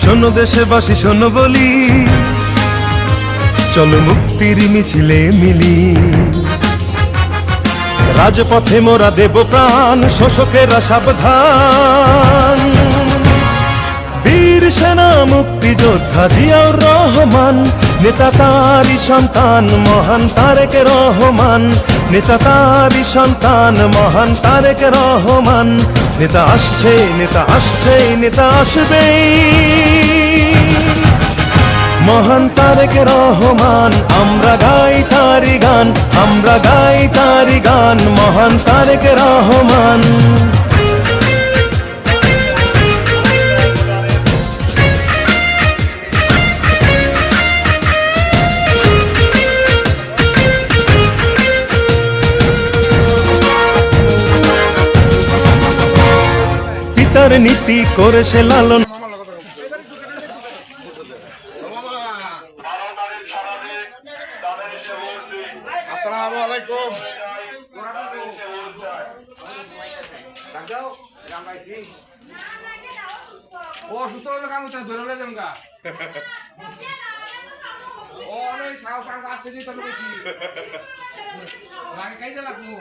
শোনো দেশবাসী শোনো বলি, চলো মুক্তির মিছিলে মিলি। রাজপথে মোরা দেব প্রাণ, শোষকেরা সাবধান। বীর সেনা মুক্তিযোদ্ধা জিয়াউর রহমান, নেতা তারই সন্তান মহান তারেক রহমান। নেতা তারই সন্তান মহান তারেক রহমান। নেতা আসছে, নেতা আসছে, নেতা আসবেই। মহান তারেক রহমান, আমরা গাই তারি গান, আমরা গাই তারি গান, মহান তারেক রহমান। পিতার নীতি করেছে লালন। আসসালামু আলাইকুম। ও সুস্থ হলে কাম হচ্ছে না, ধরে হলে দেমগা। ও অনেক সাহস আসছে, তুই তো বেশি লাগে খাইতে লাগবো।